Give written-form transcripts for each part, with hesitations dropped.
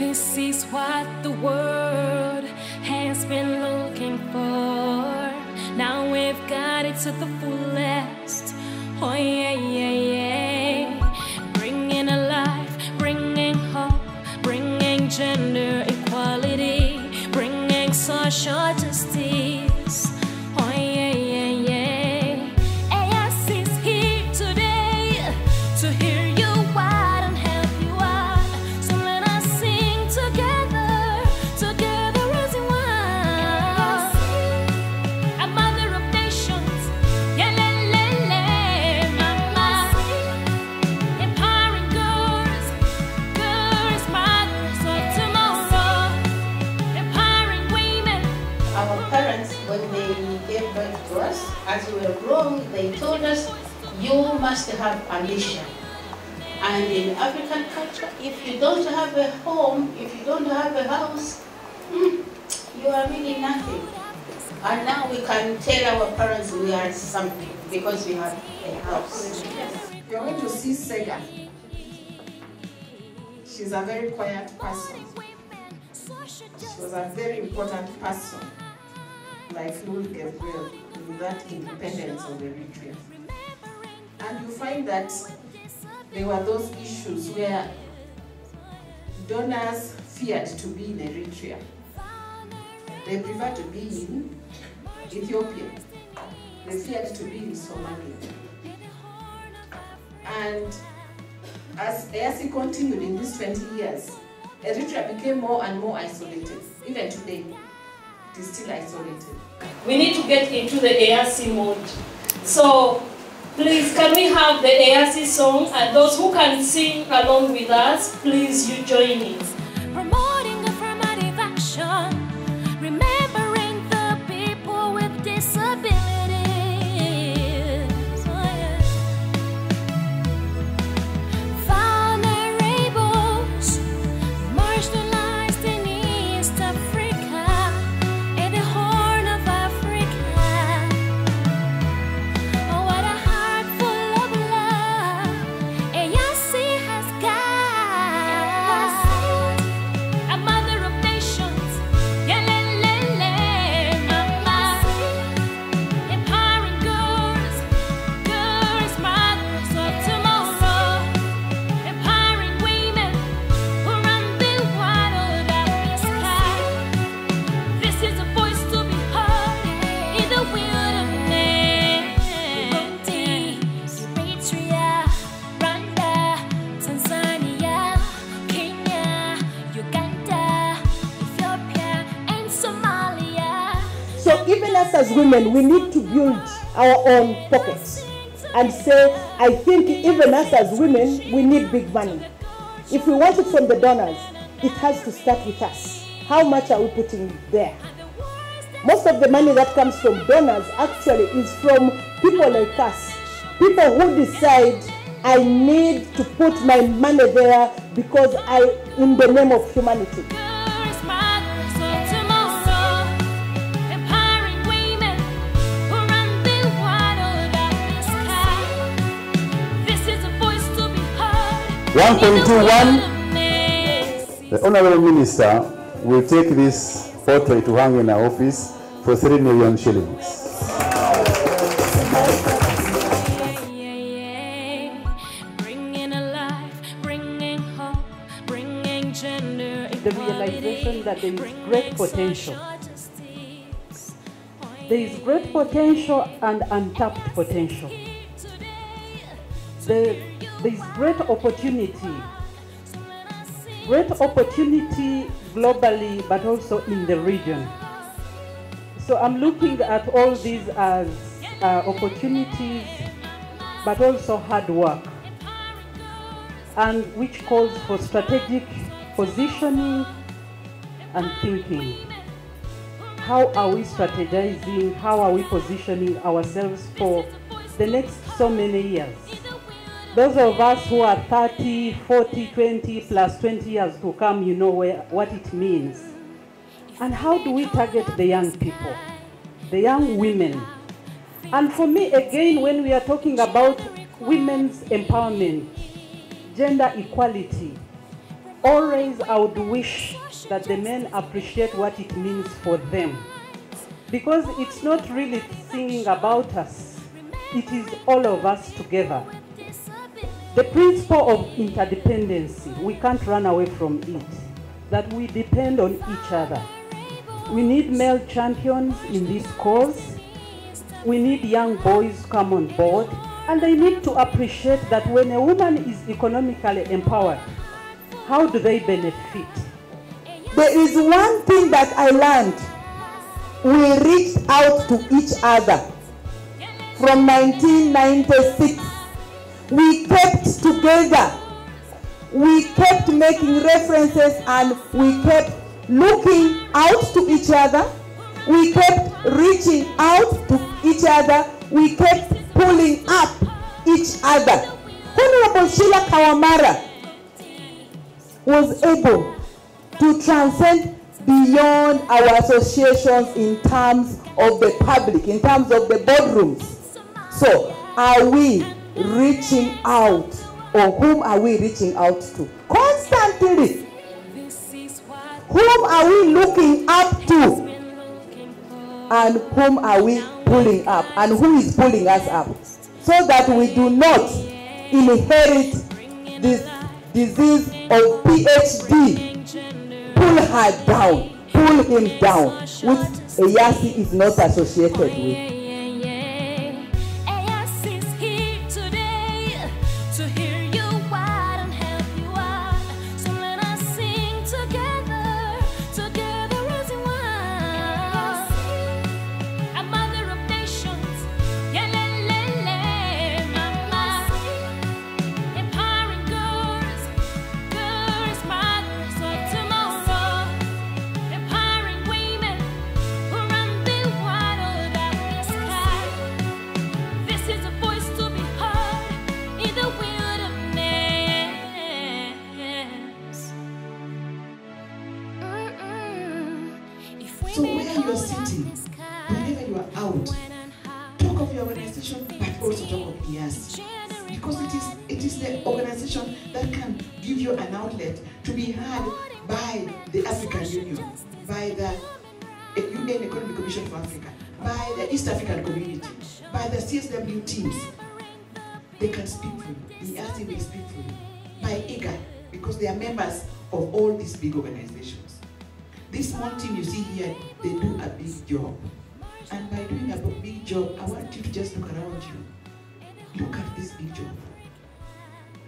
This is what the world has been looking for. Now we've got it to the fullest. Oh yeah, yeah, yeah. Bringing alive, bringing hope, bringing gender equality, bringing social justice. Oh yeah, yeah, yeah. Eassi is here today to hear you out and help you out. So let us sing together, together as one. A mother of nations, yeah, le, le, le, mama. Empowering girls, girls, mothers of tomorrow. Empowering women. Our parents, when they gave birth to us, as we were growing, they told us, you must have ambition. And in African culture, if you don't have a home, if you don't have a house, you are really nothing. And now we can tell our parents we are something because we have a house. You're going to see Sega. She's a very quiet person. She was a very important person, like Lord Gabriel, in that independence of Eritrea. And you find that there were those issues where donors feared to be in Eritrea. They preferred to be in Ethiopia. They feared to be in Somalia. And as Eassi continued in these 20 years, Eritrea became more and more isolated. Even today, it is still isolated. We need to get into the Eassi mode. So please, can we have the Eassi song? And those who can sing along with us, please, you join in. Promoting affirmative action, remembering the people with disabilities. Oh, yeah. Vulnerables, marginalized in East Africa, in the Horn of Africa. Oh, what a heart full of love Eassi has got. A mother of nations, yeah, le, le, le, mama. Empowering girls, girls, mothers of tomorrow. Empowering women who run the world of the sky. This is a voice to be heard in the wilderness. Burundi, Eritrea, Rwanda, Tanzania, Kenya, Uganda, Ethiopia, and Somalia. So even us as women, we need to build our own pockets and say, I think even us as women, we need big money. If we want it from the donors, it has to start with us. How much are we putting there? Most of the money that comes from donors actually is from people like us. People who decide, I need to put my money there because in the name of humanity. Girls, mothers of tomorrow. Empowering women who run the world of the sky. This is a voice to be heard. 1.21. The Honorable Minister will take this portrait to hang in our office for 3 million shillings. Bringing alive, bringing hope, bringing gender The realization that there is great potential. There is great potential and untapped potential. There is great opportunity globally, but also in the region. So I'm looking at all these as opportunities, but also hard work, and which calls for strategic positioning and thinking. How are we strategizing? How are we positioning ourselves for the next so many years? Those of us who are 30, 40, 20, plus 20 years to come, you know what it means. And how do we target the young people, the young women? And for me, again, when we are talking about women's empowerment, gender equality, always I would wish that the men appreciate what it means for them. Because it's not really singing about us, it is all of us together. The principle of interdependency, we can't run away from it, that we depend on each other. We need male champions in this cause. We need young boys to come on board, and they need to appreciate that when a woman is economically empowered, how do they benefit? There is one thing that I learned. We reached out to each other. From 1996, we kept together. We kept making references and we kept looking out to each other. We kept reaching out to each other. We kept pulling up each other. Honorable Sheila Kawamara was able to transcend beyond our associations in terms of the public, in terms of the boardrooms. So, are we reaching out, or whom are we reaching out to? Constantly. Whom are we looking up to? And whom are we pulling up? And who is pulling us up? So that we do not inherit this disease of PhD. Pull her down, pull him down, which Eassi is not associated with. So where you are sitting, whenever you are out, talk of your organization, but also talk of Eassi. Because it is the organization that can give you an outlet to be heard by the African Union, by the UN Economic Commission for Africa, by the East African Community, by the CSW teams. They can speak for you. The Eassi will speak for you. By IGA, because they are members of all these big organizations. This small team you see here, they do a big job. And by doing a big job, I want you to just look around you. Look at this big job.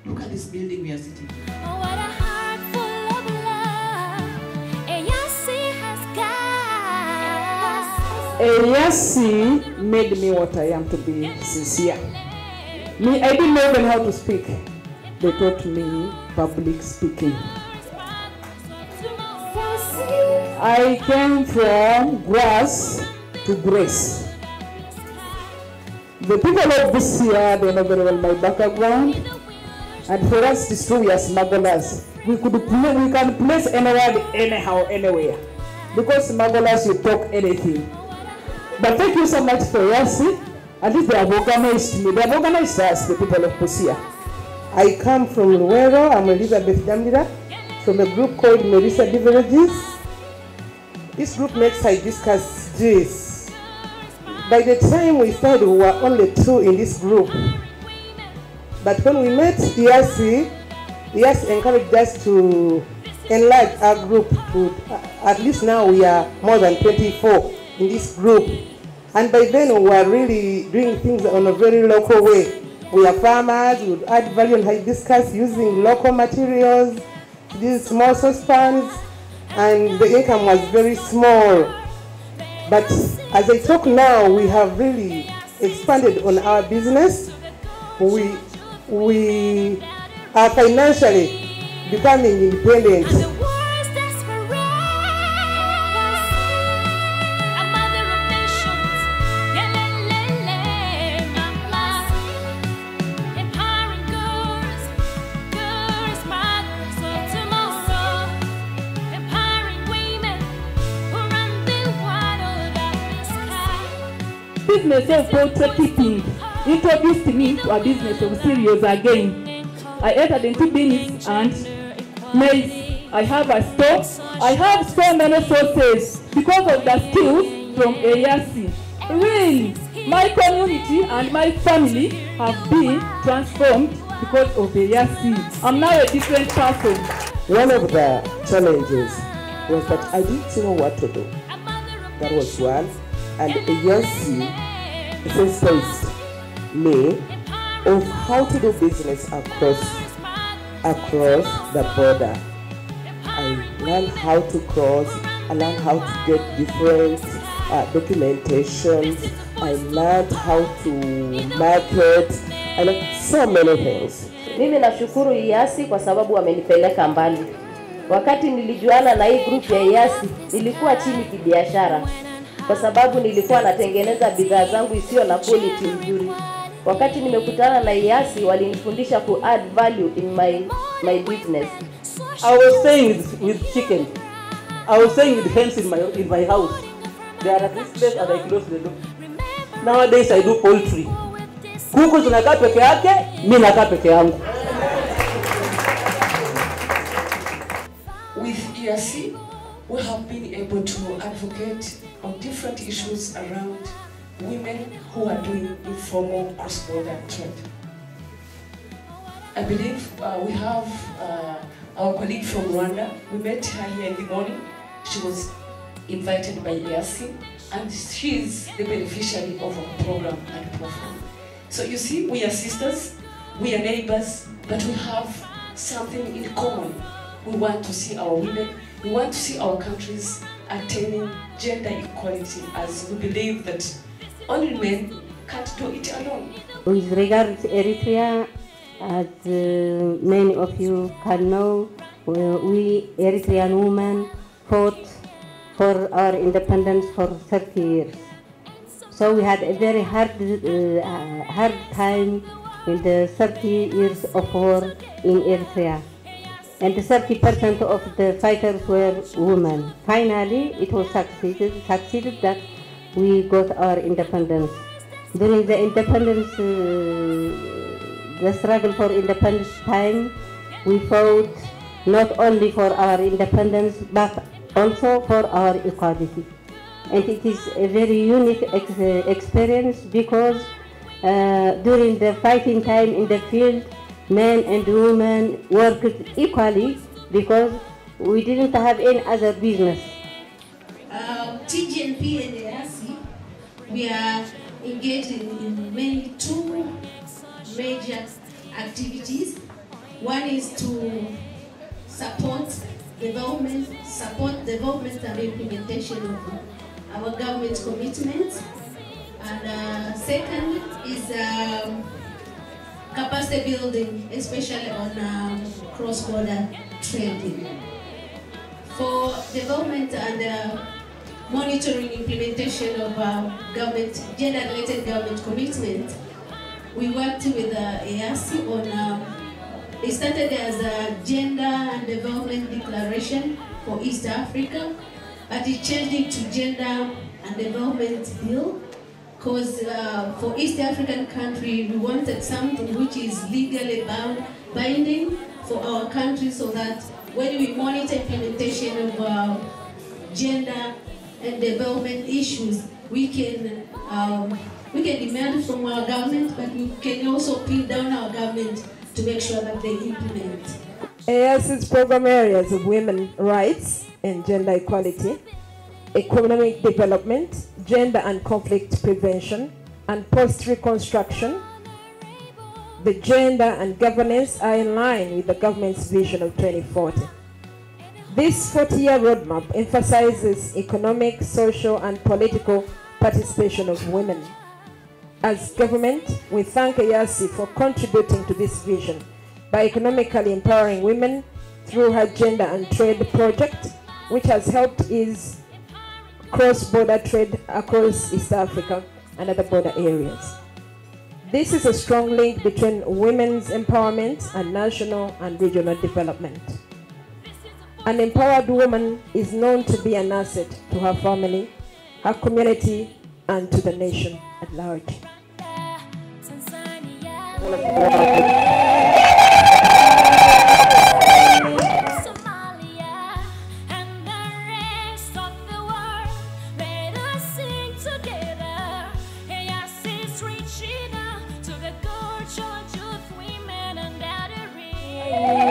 Look at this building we are sitting in. Oh, what a heart full of love Eassi has got. Eassi made me what I am, to be sincere. Me, I didn't know even how to speak. They taught me public speaking. I came from grass to grace. The people of this year, they know very well my background. And for us, it's true, we are smugglers. We can place any word anyhow, anywhere. Because smugglers, you talk anything. But thank you so much for Eassi. At least they have organized me. They have organized us, the people of Busia. I come from Luero. I'm Elizabeth Damira from a group called Merisa Beverages. This group makes hibiscus juice. By the time we started, we were only 2 in this group. But when we met Eassi, Eassi encouraged us to enlarge our group to, at least now we are more than 24 in this group. And by then we were really doing things on a very local way. We are farmers, we would add value on hibiscus using local materials, these small saucepans, and the income was very small. But as I talk now, we have really expanded on our business. We are financially becoming independent. Business of portrait keeping introduced me to a business of cereals again. I entered into beans and maize I have a store. I have so many sources because of the skills from Eassi. Really, my community and my family have been transformed because of Eassi. I'm now a different person. One of the challenges was that I didn't know what to do. That was one. And Eassi sensitized me of how to do business across the border. I learned how to cross, I learned how to get different documentations, I learned how to market, I learned so many things. Mimi nashukuru Eassi kwa sababu wamenipeleka mbali. Wakati nilijuana na hii group ya Eassi, nilikuwa chini kibiashara kwa sababu nilikuwa natengeneza bidhaa zangu isiyo na quality nzuri. Wakati nimekutana na Eassi, walinifundisha ku add value in my business. I was staying with chicken. I was staying with hens in my house. They are at this place and I close the door. Nowadays I do poultry. Kuku zinakaa peke yake, mimi nakaa peke yangu. With Eassi, we have been able to advocate on different issues around women who are doing informal cross-border trade. I believe we have our colleague from Rwanda. We met her here in the morning. She was invited by Eassi, and she is the beneficiary of our program and platform. So you see, we are sisters, we are neighbors, but we have something in common. We want to see our women, we want to see our countries attaining gender equality, as we believe that only men can't do it alone. With regard to Eritrea, as many of you can know, we Eritrean women fought for our independence for 30 years. So we had a very hard time in the 30 years of war in Eritrea. And 30% of the fighters were women. Finally, it was succeeded that we got our independence. During the independence, the struggle for independence time, we fought not only for our independence, but also for our equality. And it is a very unique experience because during the fighting time in the field, men and women worked equally because we didn't have any other business. TGNP and Eassi, we are engaged in two major activities. One is to support development and implementation of our government commitments. And second is capacity building, especially on cross-border trading. For development and monitoring implementation of gender-related government commitment, we worked with Eassi on, it started as a Gender and Development Declaration for East Africa, but it changed it to Gender and Development Bill, because for East African country, we wanted something which is legally binding for our country, so that when we monitor implementation of gender and development issues, we can demand from our government, but we can also pin down our government to make sure that they implement. Eassi's program areas of women's rights and gender equality, economic development, gender and conflict prevention, and post-reconstruction. The gender and governance are in line with the government's vision of 2040. This 40-year roadmap emphasizes economic, social, and political participation of women. As government, we thank Eassi for contributing to this vision by economically empowering women through her gender and trade project, which has helped ease cross-border trade across East Africa and other border areas. This is a strong link between women's empowerment and national and regional development. An empowered woman is known to be an asset to her family, her community, and to the nation at large. you.